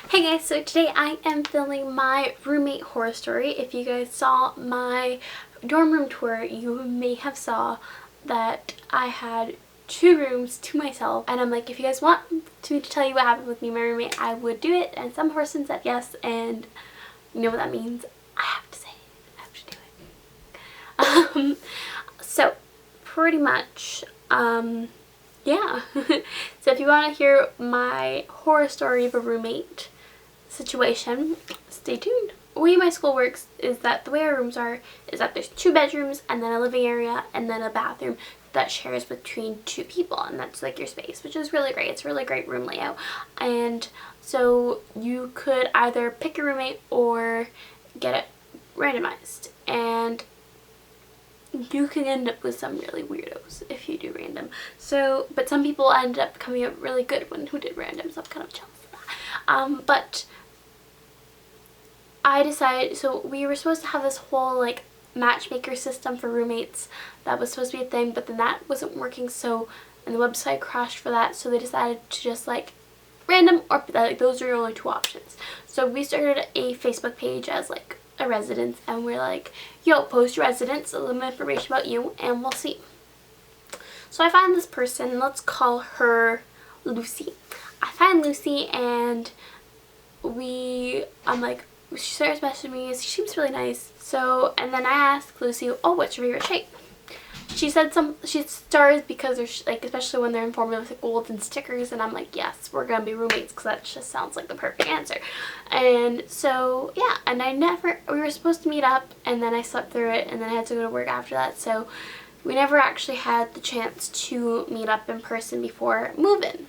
Hey guys, so today I am filming my roommate horror story. If you guys saw my dorm room tour, you may have saw that I had 2 rooms to myself, and I'm like, if you guys want me to tell you what happened with me and my roommate, I would do it, and some person said yes, and you know what that means. I have to say it. I have to do it. So pretty much, yeah. So if you want to hear my horror story of a roommate situation, stay tuned. The way my school works is that the way our rooms are is that there's 2 bedrooms and then a living area and then a bathroom that shares between 2 people, and that's like your space, which is really great. It's a really great room layout. And so you could either pick your roommate or get it randomized, and you can end up with some really weirdos if you do random. So, but some people end up coming out really good who did random, so I'm kind of jealous of that. But I decided, so we were supposed to have this whole like matchmaker system for roommates that was supposed to be a thing, but then that wasn't working, so, and the website crashed for that, so they decided to just like random, or like those are your only 2 options. So we started a Facebook page as like a residence, and we're like, yo, post your residence, a little information about you, and we'll see. So I find this person, let's call her Lucy. I find Lucy, and I'm like, she starts messaging me, she seems really nice. So, and then I asked Lucy, oh, what's your favorite shape? She said she stars because they're like, especially when they're informative with golden stickers, and I'm like, yes, we're gonna be roommates because that just sounds like the perfect answer. And so yeah, and we were supposed to meet up, and then I slept through it, and then I had to go to work after that, so we never actually had the chance to meet up in person before moving.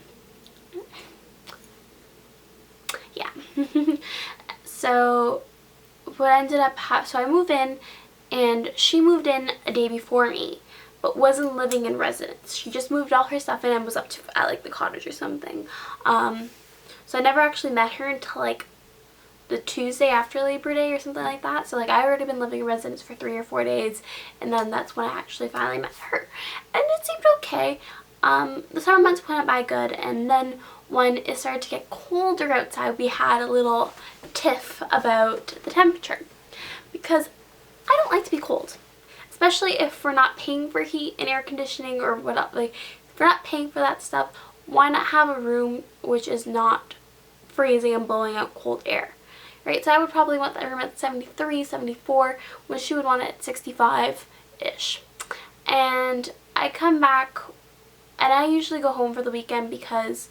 Yeah. So what ended up so I moved in, and she moved in a day before me, but wasn't living in residence. She just moved all her stuff in and was up at like the cottage or something. So I never actually met her until like the Tuesday after Labor Day or something like that. So like I already been living in residence for 3 or 4 days, and then that's when I actually finally met her, and it seemed okay. The summer months went by good, and then when it started to get colder outside, we had a little tiff about the temperature, because I don't like to be cold, especially if we're not paying for heat and air conditioning or what. Like, if we're not paying for that stuff, why not have a room which is not freezing and blowing out cold air, right? So I would probably want that room at 73, 74, when she would want it at 65-ish. And I come back, and I usually go home for the weekend because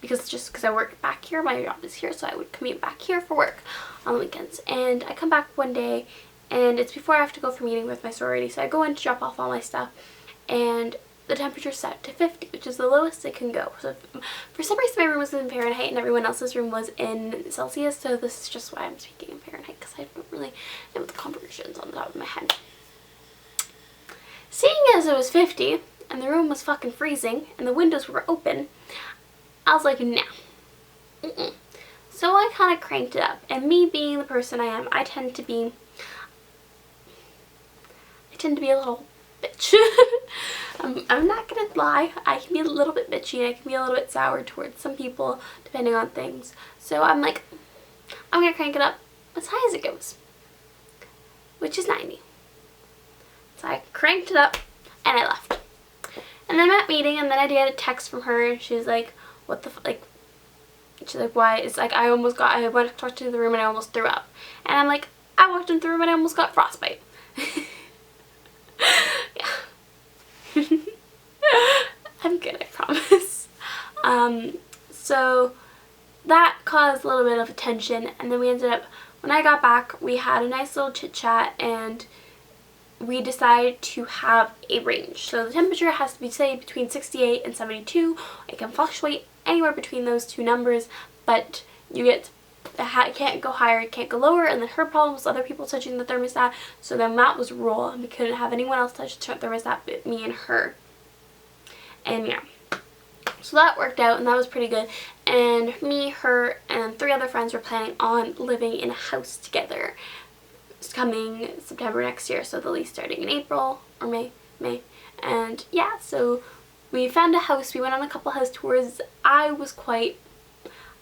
because I work back here, my job is here, so I would commute back here for work on the weekends. And I come back one day, and it's before I have to go for a meeting with my sorority, so I go in to drop off all my stuff, and the temperature's set to 50, which is the lowest it can go. So for some reason my room was in Fahrenheit and everyone else's room was in Celsius, so this is just why I'm speaking in Fahrenheit, because I don't really know the conversions on the top of my head. Seeing as it was 50 and the room was fucking freezing and the windows were open, I was like, nah. So I kind of cranked it up, and me being the person I am, I tend to be a little bitch. I'm not gonna lie, I can be a little bit bitchy, and I can be a little bit sour towards some people depending on things. So I'm like, I'm gonna crank it up as high as it goes, which is 90. So I cranked it up and I left. And then I'm at meeting, and then I get a text from her, and she's like, what the she's like, why? It's like, I went to talk to the room and I almost threw up. And I'm like, I walked into the room and I almost got frostbite. Yeah. I'm good, I promise. So that caused a little bit of a tension, and then we ended up, when I got back, we had a nice little chit chat, and we decided to have a range. So the temperature has to be, say, between 68 and 72. It can fluctuate anywhere between those 2 numbers, but it can't go higher, it can't go lower. And then her problem was other people touching the thermostat, so then that was a rule, and we couldn't have anyone else touch the thermostat but me and her. And yeah, so that worked out, and that was pretty good. And me, her, and 3 other friends were planning on living in a house together coming September next year, so the lease starting in April or May. And yeah, so we found a house. We went on a couple house tours. I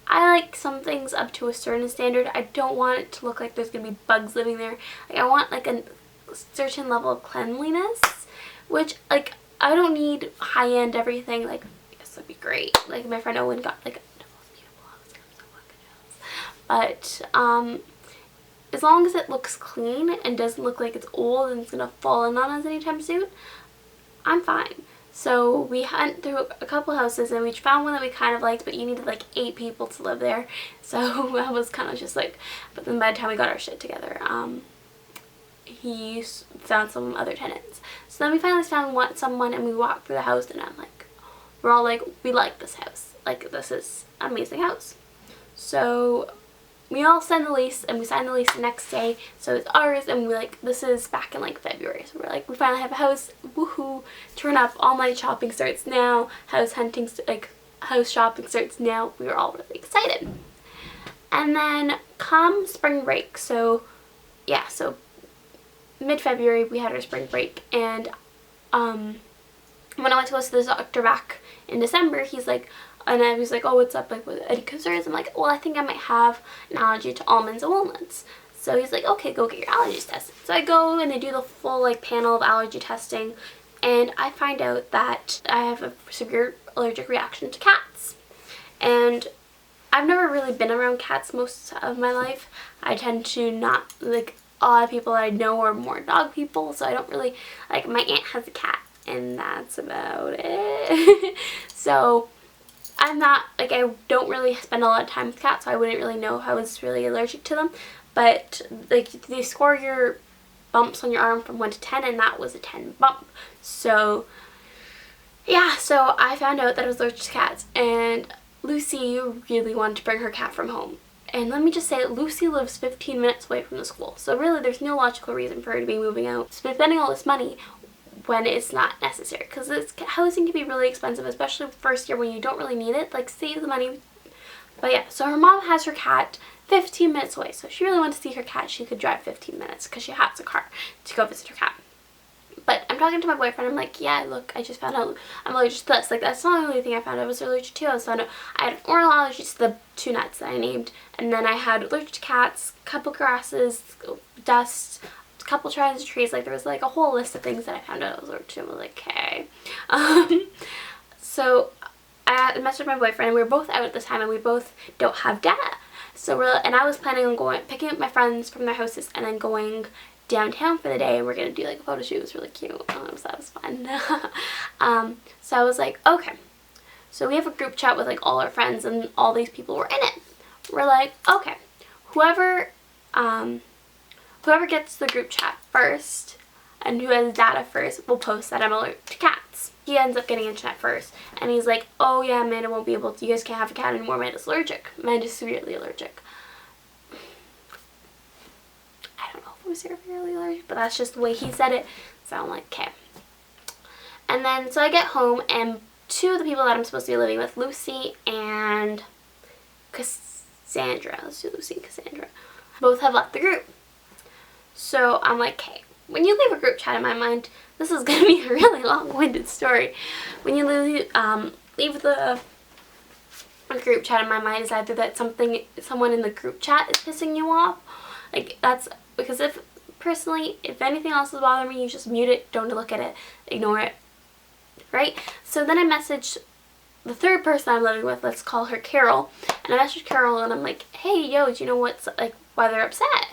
like some things up to a certain standard. I don't want it to look like there's gonna be bugs living there. Like, I want like a certain level of cleanliness, which like I don't need high-end everything. Like, yes, that'd be great. Like, my friend Owen got like a beautiful house. But as long as it looks clean and doesn't look like it's old and it's gonna fall in on us anytime soon, I'm fine. So we went through a couple houses and we found one that we kind of liked, but you needed like 8 people to live there. So I was kind of just like, but then by the time we got our shit together, he found some other tenants. So then we finally found someone, and we walked through the house, and we're all like, we like this house. Like, this is an amazing house. So we all signed the lease, and we signed the lease the next day, so it's ours. And we're like, this is back in like February, so we're like, we finally have a house, woohoo, turn up, online shopping starts now, house shopping starts now. We were all really excited. And then come spring break, so yeah, so mid-February we had our spring break, and when I went to go see the doctor back in December, he's like, and I was like, oh, what's up, like, with any concerns? I'm like, well, I think I might have an allergy to almonds and walnuts. So he's like, okay, go get your allergies tested. So I go and they do the full like panel of allergy testing, and I find out that I have a severe allergic reaction to cats. And I've never really been around cats most of my life. I tend to not, like, a lot of people that I know are more dog people, so I don't really, like, my aunt has a cat, and that's about it. So I'm not, like, I don't really spend a lot of time with cats, so I wouldn't really know if I was really allergic to them. But, like, they score your bumps on your arm from 1 to 10, and that was a 10 bump. So, yeah, so I found out that I was allergic to cats, and Lucy really wanted to bring her cat from home. And let me just say, Lucy lives 15 minutes away from the school, so really there's no logical reason for her to be moving out, spending all this money when it's not necessary, because housing can be really expensive, especially first year when you don't really need it. Like, save the money. But yeah, so her mom has her cat 15 minutes away, so if she really wanted to see her cat, she could drive 15 minutes because she has a car to go visit her cat. But I'm talking to my boyfriend, I'm like, yeah, look, I just found out I'm allergic to this. Like, that's not the only thing I found out I was allergic to. I found out I had an oral allergy to the 2 nuts that I named, and then I had allergic to cats, couple grasses, dust, a couple trans trees. Like, there was like a whole list of things that I found out I was allergic to. I was like, okay. So I messaged my boyfriend, and we were both out at this time, and we both don't have data. So and I was planning on picking up my friends from their houses and then going downtown for the day, and we're gonna do like a photo shoot. It was really cute. So that was fun. So I was like, okay. So we have a group chat with like all our friends, and all these people were in it. We're like, okay, whoever gets the group chat first and who has data first will post that I'm allergic to cats. He ends up getting internet first, and he's like, oh yeah, Amanda won't be able to, you guys can't have a cat anymore, Amanda's allergic. Amanda's severely allergic. I don't know if I'm severely allergic, but that's just the way he said it, so I'm like, okay. And then, so I get home, and 2 of the people that I'm supposed to be living with, Lucy and Cassandra, let's do Lucy and Cassandra, both have left the group. So I'm like, okay, when you leave a group chat, in my mind, this is going to be a really long-winded story. When you leave the group chat, in my mind, is either that someone in the group chat is pissing you off. Like, that's, because if anything else is bothering me, you just mute it, don't look at it, ignore it, right? So then I messaged the 3rd person I'm living with, let's call her Carol, and I messaged Carol, and I'm like, hey, yo, do you know why they're upset?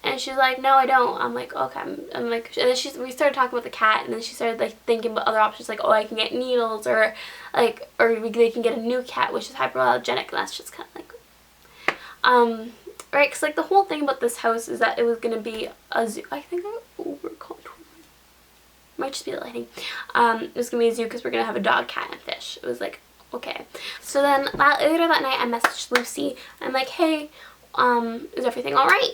And she's like, no, I don't. I'm like, okay. I'm like, and then we started talking about the cat, and then she started like thinking about other options, like, oh, I can get needles, or like, they can get a new cat, which is hyperallergenic, and that's just kind of like, right? Because like the whole thing about this house is that it was gonna be a zoo. I think I over-contoured. Might just be the lighting. It was gonna be a zoo because we're gonna have a dog, cat, and fish. It was like, okay. So then later that night, I messaged Lucy. I'm like, hey, is everything all right?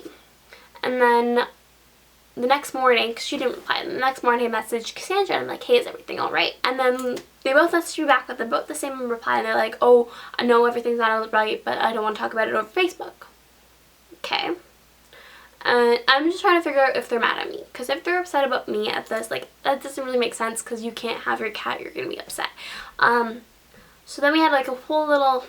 And then the next morning, because she didn't reply, the next morning I messaged Cassandra, and I'm like, hey, is everything all right? And then they both messaged me back with both the same reply, and they're like, oh, I know everything's not all right, but I don't want to talk about it over Facebook. Okay. And I'm just trying to figure out if they're mad at me. Because if they're upset about me at this, like, that doesn't really make sense because you can't have your cat, you're going to be upset. So then we had like a whole little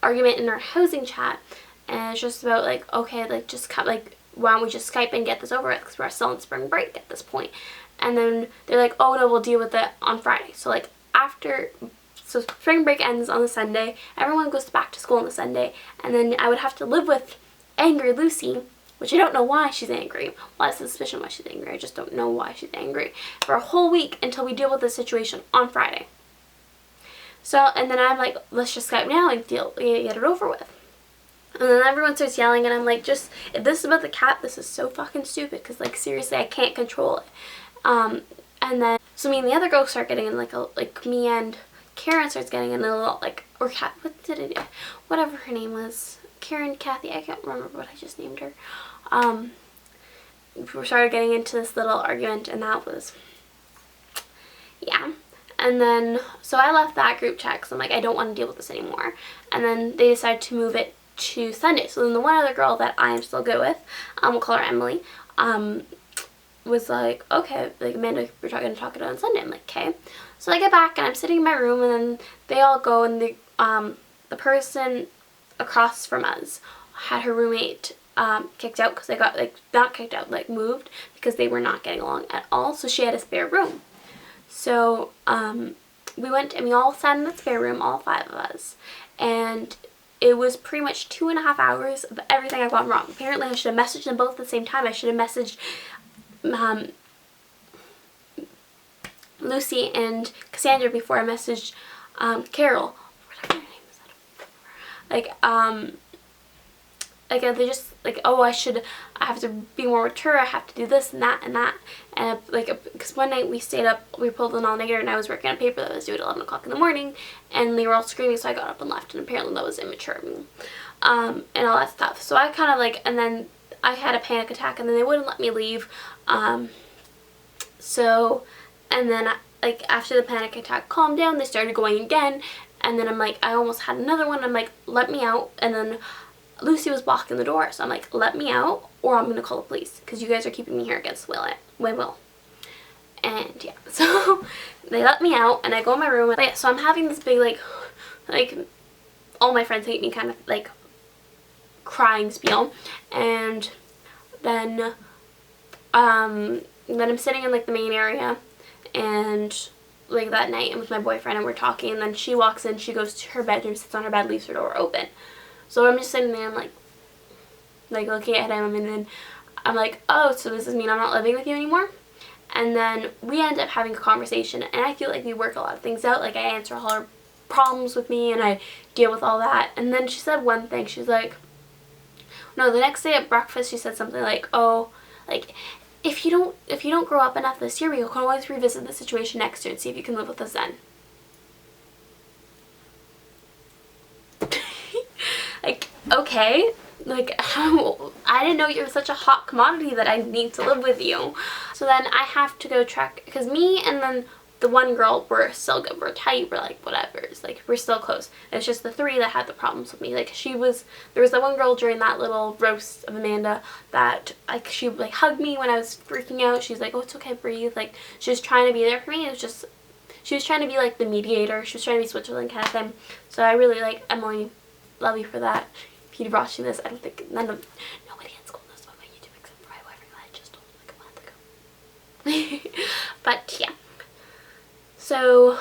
argument in our housing chat. And it's just about like, okay, like just like, why don't we just Skype and get this over with, because we're still in spring break at this point. And then they're like, oh no, we'll deal with it on Friday. So like so spring break ends on the Sunday, everyone goes back to school on the Sunday, and then I would have to live with angry Lucy, which I don't know why she's angry. Well, I have a suspicion why she's angry, I just don't know why she's angry, for a whole week until we deal with the situation on Friday. So, and then I'm like, let's just Skype now and get it over with. And then everyone starts yelling, and I'm like, just, if this is about the cat, this is so fucking stupid, because like seriously, I can't control it. And then, so me and the other girl start getting in like me and Karen starts getting in a little, like, or Kat, what did I do? Whatever her name was. Karen, Kathy, I can't remember what I just named her. We started getting into this little argument, and that was, yeah. And then, so I left that group chat because I'm like, I don't want to deal with this anymore. And then they decided to move it to Sunday. So then the one other girl that I am still good with, we'll call her Emily, was like, okay, like, Amanda, we're going to talk it out on Sunday. I'm like, okay. So I get back and I'm sitting in my room, and then they all go, and the person across from us had her roommate kicked out because they got, like, not kicked out, like, moved because they were not getting along at all. So she had a spare room. So we went and we all sat in the spare room, all 5 of us, and it was pretty much 2.5 hours of everything I've gone wrong. Apparently I should have messaged them both at the same time. I should have messaged Lucy and Cassandra before I messaged Carol. Whatever her name is. Like they just like, oh, I have to be more mature, I have to do this and that and that, and like, because one night we stayed up, we pulled an all-nighter, and I was working on a paper that was due at 11 o'clock in the morning, and they were all screaming, so I got up and left, and apparently that was immature of me, and all that stuff. So I kind of like, and then I had a panic attack, and then they wouldn't let me leave, so, and then like after the panic attack calmed down, they started going again, and then I'm like, I almost had another one, I'm like, let me out, and then Lucy was blocking the door, so I'm like, let me out or I'm gonna call the police because you guys are keeping me here against my will. And yeah, so they let me out, and I go in my room, and yeah, so I'm having this big like all my friends hate me kind of like crying spiel, and then I'm sitting in like the main area, and like that night I'm with my boyfriend and we're talking, and then she walks in, she goes to her bedroom, sits on her bed, leaves her door open. So I'm just sitting there, I'm like looking at him, and then I'm like, oh, so does this mean I'm not living with you anymore? And then we end up having a conversation, and I feel like we work a lot of things out. Like, I answer all her problems with me, and I deal with all that. And then she said one thing, she's like, no, the next day at breakfast she said something like, oh, like, if you don't grow up enough this year, we can always revisit the situation next year and see if you can live with us then. Like, okay, like, I didn't know you were such a hot commodity that I need to live with you. So then I have to go check, because me and then the one girl were still good, we're tight, we're like, whatever, it's like, we're still close. It's just the 3 that had the problems with me. Like, there was that one girl during that little roast of Amanda that, like, she like hugged me when I was freaking out. She's like, oh, it's okay, breathe. Like, she was trying to be there for me. It was just, she was trying to be like the mediator. She was trying to be Switzerland kind of thing. So I really like Emily. Love you for that. If you brought you this, I don't think nobody in school knows about my YouTube except for my boyfriend that I just told like a month ago. But yeah. So,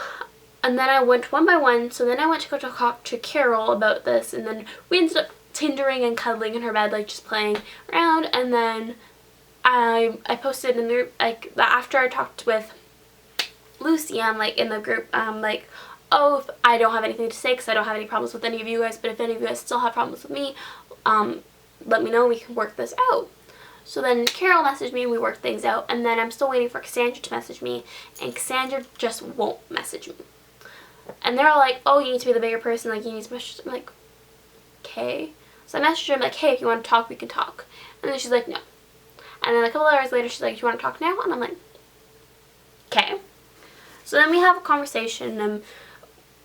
and then I went one by one. So then I went to go talk to Carol about this, and then we ended up Tindering and cuddling in her bed, like just playing around. And then I posted in there, like, after I talked with Lucy, I'm like in the group, like, oh, if I don't have anything to say because I don't have any problems with any of you guys, but if any of you guys still have problems with me, let me know, we can work this out. So then Carol messaged me and we worked things out, and then I'm still waiting for Cassandra to message me, and Cassandra just won't message me. And they're all like, oh, you need to be the bigger person, like, you need to message. I'm like, okay. So I messaged her, I'm like, hey, if you want to talk, we can talk. And then she's like, no. And then a couple hours later, she's like, do you want to talk now? And I'm like, okay. So then we have a conversation, and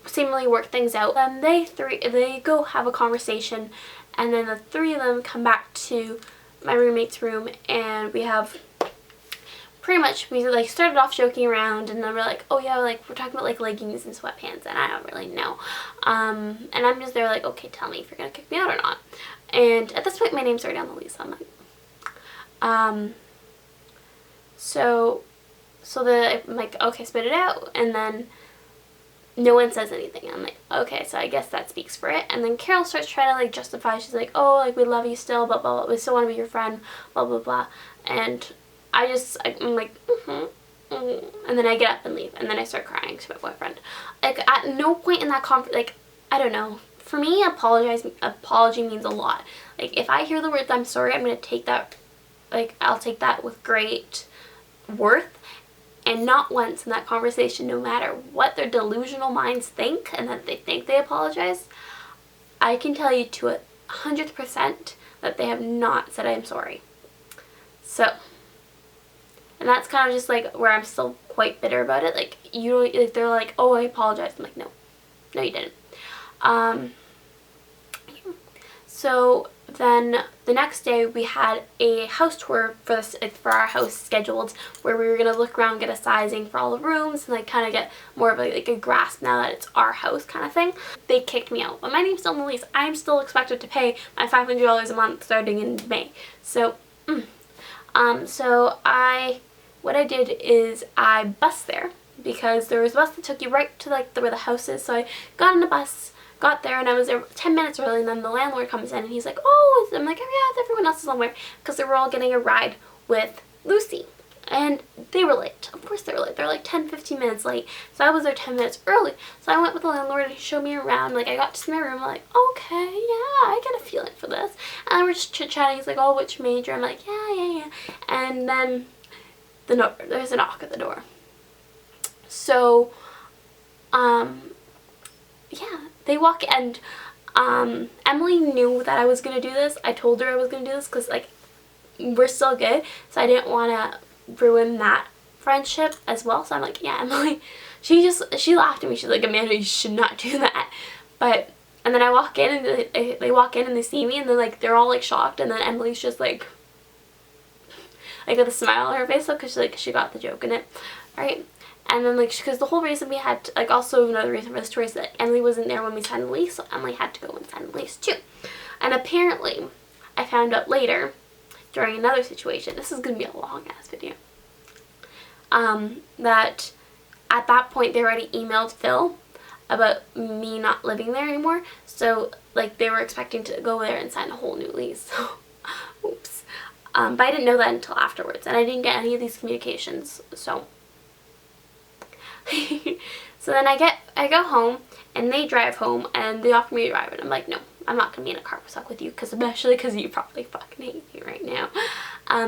seemingly work things out. Then they go have a conversation, and then the 3 of them come back to my roommate's room, and we have pretty much, we like started off joking around, and then we're like, oh yeah, like we're talking about like leggings and sweatpants, and I don't really know. And I'm just there like, okay, tell me if you're gonna kick me out or not. And at this point, my name's already on the lease. I'm like, so I'm like, okay, spit it out, and then no one says anything. I'm like, okay, so I guess that speaks for it. And then Carol starts trying to like justify. She's like, oh, like we love you still, blah blah blah. We still want to be your friend, blah blah blah. And I'm like, and then I get up and leave, and then I start crying to my boyfriend. Like at no point in that like I don't know. For me, apology means a lot. Like if I hear the words I'm sorry, I'm gonna take that, like I'll take that with great worth. And not once in that conversation, no matter what their delusional minds think and that they think they apologize, I can tell you to 100% that they have not said I'm sorry. So, and that's kind of just like where I'm still quite bitter about it. Like like they're like, oh, I apologize. I'm like, no, you didn't. So then the next day we had a house tour for our house scheduled, where we were gonna look around, get a sizing for all the rooms, and like kind of get more of like a grasp now that it's our house kind of thing. They kicked me out, but my name's still on the lease. I'm still expected to pay my $500 a month starting in May. So, what I did is I bused there, because there was a bus that took you right to like where the house is. So I got on the bus, got there, and I was there 10 minutes early, and then the landlord comes in and he's like, oh, I'm like, oh yeah, everyone else is somewhere, because they were all getting a ride with Lucy. And they were late. Of course they were late. They're like 10-15 minutes late. So I was there 10 minutes early. So I went with the landlord and he showed me around. Like I got to see my room. I'm like, okay, yeah, I get a feeling for this. And then we're just chit-chatting. He's like, oh, which major? I'm like, yeah. And then there's a knock at the door. So, yeah, they walk, and Emily knew that I was going to do this. I told her I was going to do this because, like, we're still good, so I didn't want to ruin that friendship as well. So I'm like, yeah, Emily. She laughed at me. She's like, Amanda, you should not do that. And then I walk in, and they walk in and they see me, and they're all like shocked, and then Emily's just like with a smile on her face, because she got the joke in it, right? And then because the whole reason we had to, also another reason for the story is that Emily wasn't there when we signed the lease, so Emily had to go and sign the lease too. And apparently, I found out later, during another situation, this is going to be a long ass video, that at that point they already emailed Phil about me not living there anymore. So they were expecting to go there and sign a whole new lease. Oops. But I didn't know that until afterwards, and I didn't get any of these communications. So so then I go home, and they drive home, and they offer me a drive, and I'm like, no, I'm not gonna be in a car stuck with you, especially because you probably fucking hate me right now.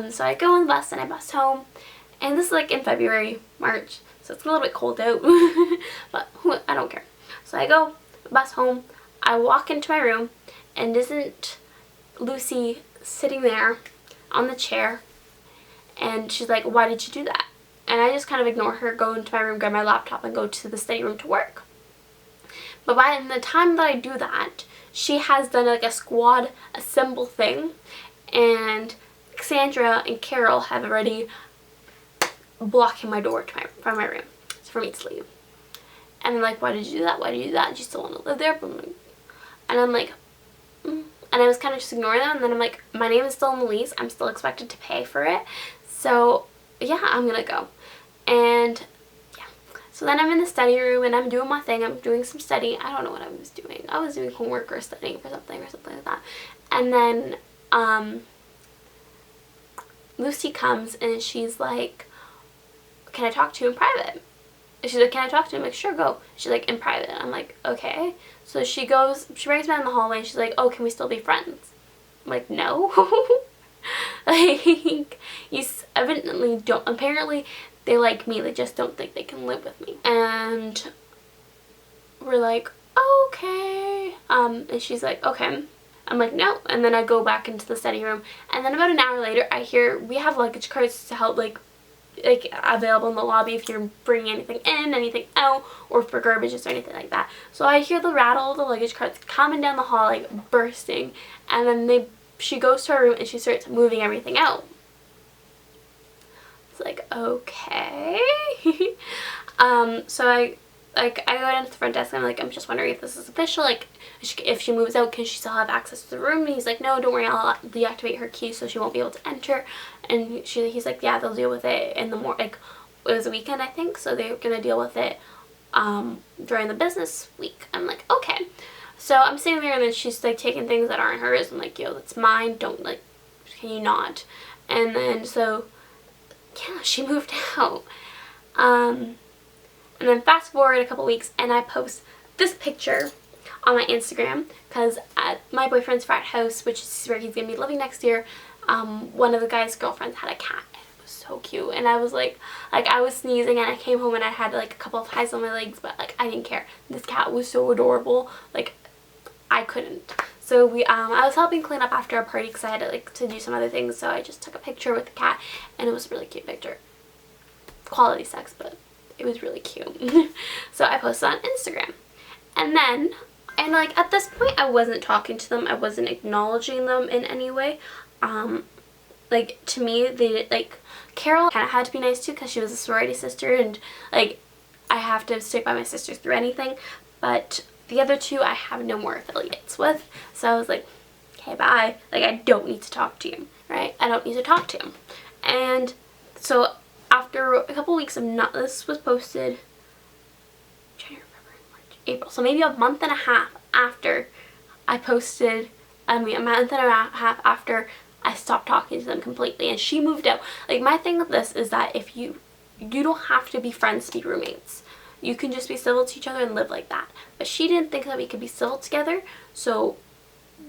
So I go on the bus, and I bus home, and this is in February, March, so it's a little bit cold out, but I don't care. So I go bus home, I walk into my room, and isn't Lucy sitting there on the chair, and she's like, why did you do that? And I just kind of ignore her, go into my room, grab my laptop, and go to the study room to work. But by the time that I do that, she has done a squad assemble thing, and Cassandra and Carol have already blocking my door from my room for me to leave. And I'm like, why did you do that? Why did you do that? Do you still want to live there? And I'm like, And I was kind of just ignoring them, and then I'm like, my name is still on the lease. I'm still expected to pay for it. So yeah, I'm gonna go. And yeah, so then I'm in the study room, and I'm doing my thing. I'm doing some studying. I don't know what I was doing. I was doing homework or studying for something like that. And then Lucy comes, and she's like, can I talk to you in private? And she's like, can I talk to you? I'm like, sure, go. She's like, in private. I'm like, okay. So she brings me in the hallway, and she's like, oh, can we still be friends? I'm like, no. You evidently don't. Apparently they like me, they just don't think they can live with me. And we're like, okay. And she's like, okay. I'm like, no. And then I go back into the study room, and then about an hour later I hear we have luggage carts to help available in the lobby if you're bringing anything in, anything out, or for garbages or anything like that. So I hear the rattle of the luggage carts coming down the hall, bursting, and then they she goes to her room and she starts moving everything out. It's like, okay. So I go down to the front desk and I'm like, I'm just wondering if this is official, like if she moves out, can she still have access to the room? And he's like, no, don't worry, I'll deactivate her key so she won't be able to enter. And he's like, yeah, they'll deal with it in the morning. Like, it was a weekend, I think, so they're gonna deal with it during the business week. I'm like, okay. So I'm sitting there and then she's like taking things that aren't hers. I'm like, yo, that's mine, don't, like, can you not? And then so yeah, she moved out. And then fast forward a couple weeks and I post this picture on my Instagram because at my boyfriend's frat house, which is where he's gonna be living next year, one of the guy's girlfriends had a cat. It was so cute, and I was like I was sneezing and I came home and I had like a couple of hives on my legs, but like I didn't care. This cat was so adorable, like I couldn't. So I was helping clean up after a party because I had to do some other things, so I just took a picture with the cat and it was a really cute picture. Quality sex, but it was really cute. So I posted on Instagram. And then, like at this point I wasn't talking to them, I wasn't acknowledging them in any way. Like to me, they, like, Carol kind of had to be nice too because she was a sorority sister and like I have to stick by my sisters through anything, but the other two I have no more affiliates with. So I was like, okay, bye. Like, I don't need to talk to you, right? I don't need to talk to him. And so after a couple weeks of not, this was posted January, February, March, April. So maybe a month and a half after I posted, a month and a half after I stopped talking to them completely and she moved out. Like, my thing with this is that if you don't have to be friends to be roommates. You can just be civil to each other and live like that. But she didn't think that we could be civil together, so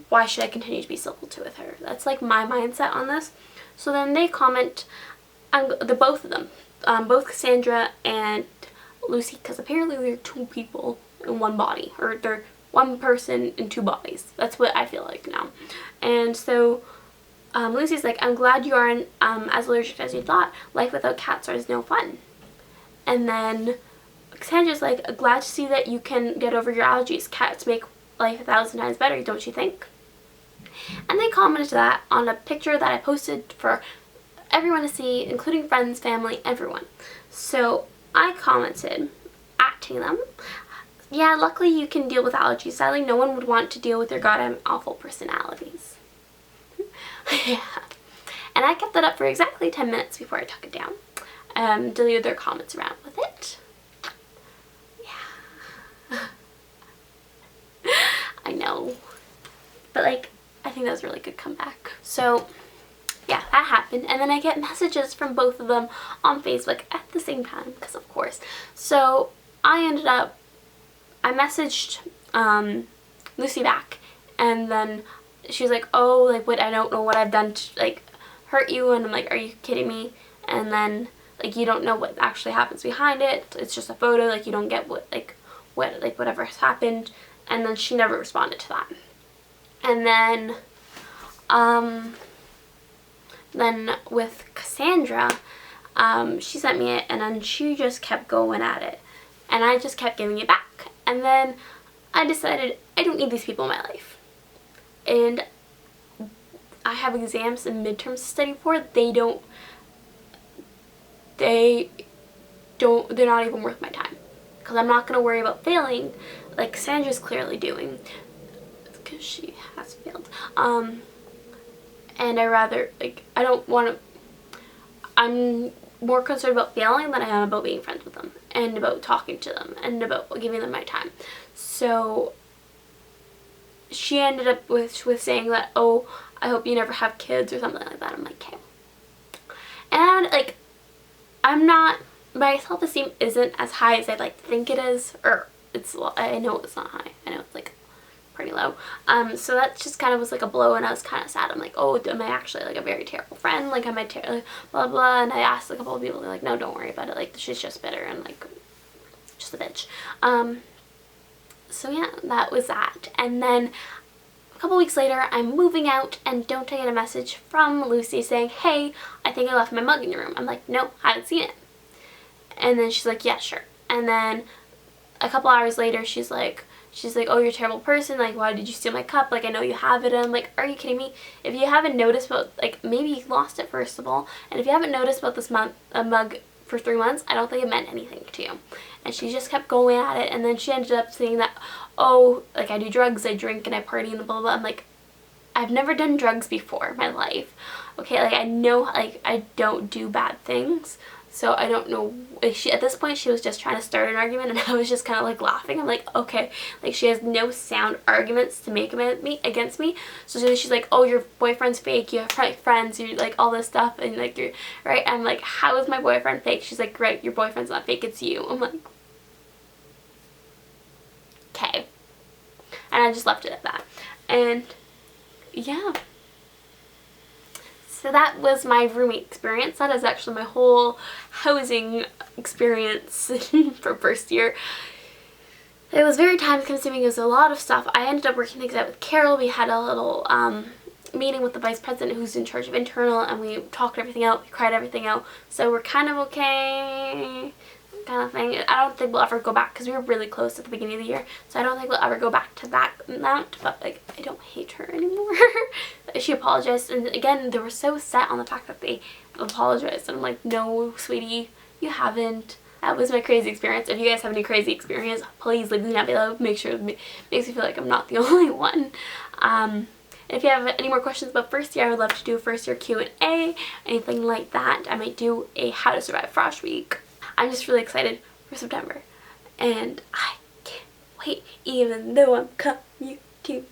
why should I continue to be civil to with her? That's like my mindset on this. So then they comment, the both of them, both Cassandra and Lucy, because apparently they're two people in one body, or they're one person in two bodies. That's what I feel like now. And so Lucy's like, I'm glad you aren't as allergic as you thought. Life without cats is no fun. And then Cassandra's like, glad to see that you can get over your allergies. Cats make life 1,000 times better, don't you think? And they commented that on a picture that I posted for everyone to see, including friends, family, everyone. So I commented, acting them, yeah, luckily you can deal with allergies. Sadly, no one would want to deal with your goddamn awful personalities. Yeah. And I kept that up for exactly 10 minutes before I took it down. Deleted their comments around with it. I know, but like I think that was a really good comeback. So yeah, that happened, and then I get messages from both of them on Facebook at the same time, because of course. So I messaged Lucy back, and then she was like, oh, like, what, I don't know what I've done to like hurt you, and I'm like, are you kidding me? And then like, you don't know what actually happens behind it, it's just a photo, like you don't get whatever has happened. And then she never responded to that. And then with Cassandra, she sent me it, and then she just kept going at it, and I just kept giving it back. And then I decided I don't need these people in my life, and I have exams and midterms to study for. They're not even worth my time, because I'm not going to worry about failing like Cassandra's clearly doing, because she has failed. And I rather, like, I don't want to, I'm more concerned about failing than I am about being friends with them, and about talking to them, and about giving them my time. So she ended up with saying that, oh, I hope you never have kids, or something like that. I'm like, okay. And like, I'm not, my self-esteem isn't as high as I'd like to think it is, or I know it's not high. I know it's like pretty low. So that just kind of was like a blow, and I was kind of sad. I'm like, oh, am I actually like a very terrible friend? Like, am I blah blah? And I asked a couple of people, they're like, no, don't worry about it. Like, she's just bitter and like just a bitch. So yeah, that was that. And then a couple weeks later, I'm moving out, and don't I get a message from Lucy saying, hey, I think I left my mug in your room. I'm like, no, I haven't seen it. And then she's like, yeah, sure. And then a couple hours later, she's like, She's like, oh, you're a terrible person, like, why did you steal my cup, like, I know you have it. And I'm like, are you kidding me? If you haven't noticed about, like, maybe you lost it first of all, and if you haven't noticed about this mug for 3 months, I don't think it meant anything to you. And she just kept going at it, and then she ended up saying that, oh, like, I do drugs, I drink, and I party, and blah, blah, blah. I'm like, I've never done drugs before in my life. Okay, like, I know, like, I don't do bad things. So I don't know, like, at this point she was just trying to start an argument, and I was just kind of like laughing. I'm like, okay, like, she has no sound arguments to make against me. So she's like, oh, your boyfriend's fake, you have friends, you're like all this stuff, and like you're right. I'm like, how is my boyfriend fake? She's like, right, your boyfriend's not fake, it's you. I'm like, okay. And I just left it at that. And yeah. So that was my roommate experience. That is actually my whole housing experience for first year. It was very time consuming. It was a lot of stuff. I ended up working things out with Carol. We had a little meeting with the vice president who's in charge of internal, and we talked everything out. We cried everything out. So we're kind of okay, kind of thing. I don't think we'll ever go back because we were really close at the beginning of the year. So I don't think we'll ever go back to that amount. But like, I don't hate her anymore. She apologized, and again, they were so set on the fact that they apologized, and I'm like, no, sweetie, you haven't. That was my crazy experience. If you guys have any crazy experience, please leave them down below. Make sure it makes me feel like I'm not the only one. If you have any more questions about first year, I would love to do a first year Q&A, anything like that. I might do a how to survive frosh week. I'm just really excited for September, and I can't wait, even though I'm commuting.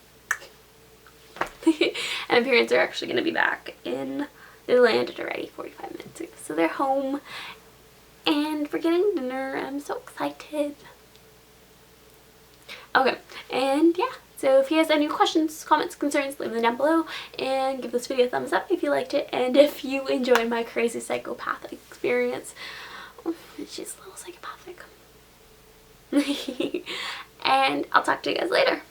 And my parents are actually going to be back in, they landed already 45 minutes ago, so they're home, and we're getting dinner. I'm so excited. Okay, and yeah, so if you guys have any questions, comments, concerns, leave them down below, and give this video a thumbs up if you liked it, and if you enjoyed my crazy psychopathic experience. Oh, she's a little psychopathic. And I'll talk to you guys later.